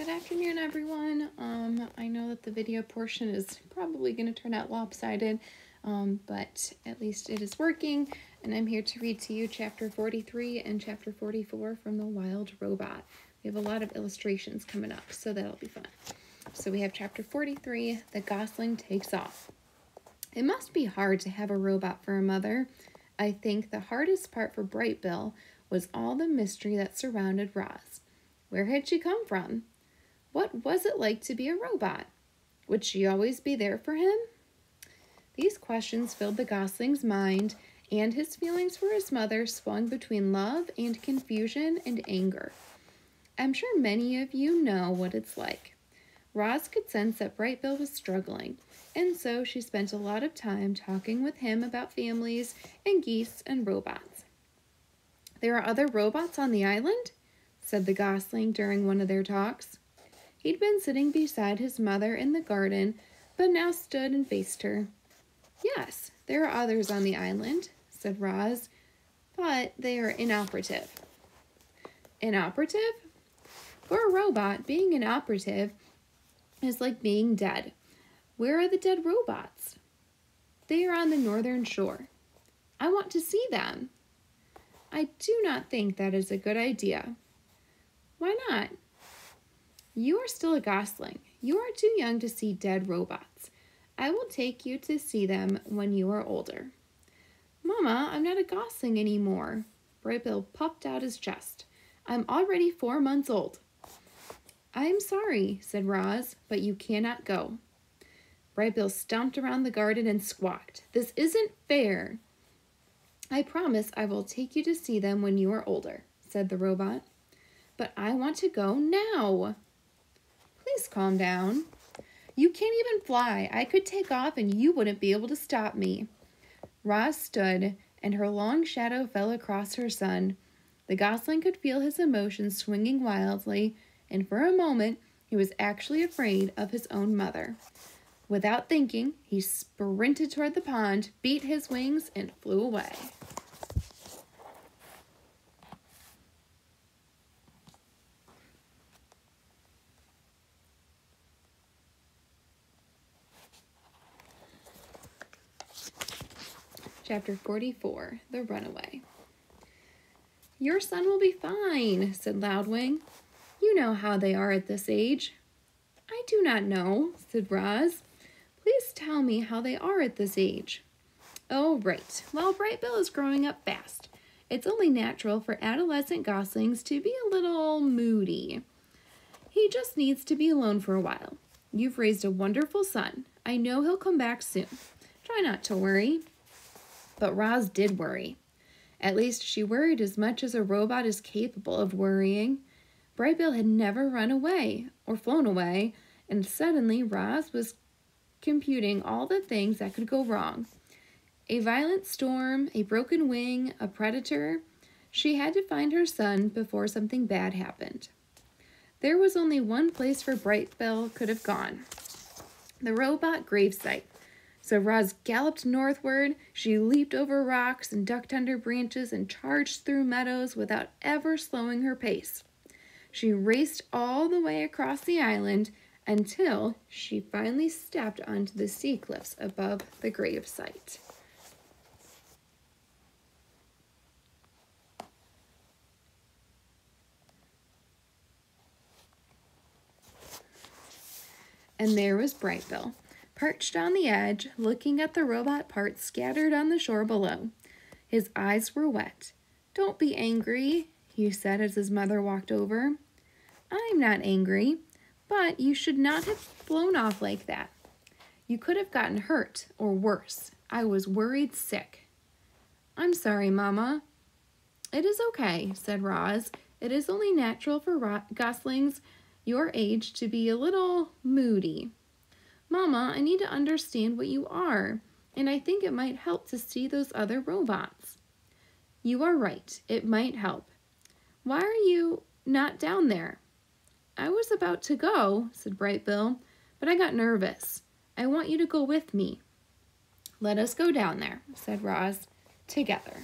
Good afternoon, everyone. I know that the video portion is probably going to turn out lopsided, but at least it is working, and I'm here to read to you Chapter 43 and Chapter 44 from The Wild Robot. We have a lot of illustrations coming up, so that'll be fun. So we have Chapter 43, The Gosling Takes Off. It must be hard to have a robot for a mother. I think the hardest part for Bright Bill was all the mystery that surrounded Roz. Where had she come from? What was it like to be a robot? Would she always be there for him? These questions filled the Gosling's mind, and his feelings for his mother swung between love and confusion and anger. I'm sure many of you know what it's like. Roz could sense that Bright Bill was struggling, and so she spent a lot of time talking with him about families and geese and robots. There are other robots on the island? Said the Gosling during one of their talks. He'd been sitting beside his mother in the garden, but now stood and faced her. Yes, there are others on the island, said Roz, but they are inoperative. Inoperative? For a robot, being inoperative is like being dead. Where are the dead robots? They are on the northern shore. I want to see them. I do not think that is a good idea. Why not? You are still a Gosling. You are too young to see dead robots. I will take you to see them when you are older. Mama, I'm not a Gosling anymore. Bright Bill puffed out his chest. I'm already 4 months old. I'm sorry, said Roz, but you cannot go. Bright Bill stomped around the garden and squawked. This isn't fair. I promise I will take you to see them when you are older, said the robot. But I want to go now. Please calm down. You can't even fly. I could take off and you wouldn't be able to stop me. Roz stood, and her long shadow fell across her son. The Gosling could feel his emotions swinging wildly, and for a moment he was actually afraid of his own mother. Without thinking, he sprinted toward the pond, beat his wings, and flew away. Chapter 44, The Runaway. Your son will be fine, said Loudwing. You know how they are at this age. I do not know, said Roz. Please tell me how they are at this age. Oh, right. Well, Bright Bill is growing up fast. It's only natural for adolescent Goslings to be a little moody. He just needs to be alone for a while. You've raised a wonderful son. I know he'll come back soon. Try not to worry. But Roz did worry. At least she worried as much as a robot is capable of worrying. Bright Bill had never run away or flown away, and suddenly Roz was computing all the things that could go wrong. A violent storm, a broken wing, a predator. She had to find her son before something bad happened. There was only one place where Bright Bill could have gone. The robot gravesite. So Roz galloped northward. She leaped over rocks and ducked under branches and charged through meadows without ever slowing her pace. She raced all the way across the island until she finally stepped onto the sea cliffs above the gravesite. And there was Bright Bill, perched on the edge, looking at the robot parts scattered on the shore below. His eyes were wet. Don't be angry, he said as his mother walked over. I'm not angry, but you should not have flown off like that. You could have gotten hurt, or worse. I was worried sick. I'm sorry, Mama. It is okay, said Roz. It is only natural for Goslings your age to be a little moody. Mama, I need to understand what you are, and I think it might help to see those other robots. You are right. It might help. Why are you not down there? I was about to go, said Bright Bill, but I got nervous. I want you to go with me. Let us go down there, said Roz, together.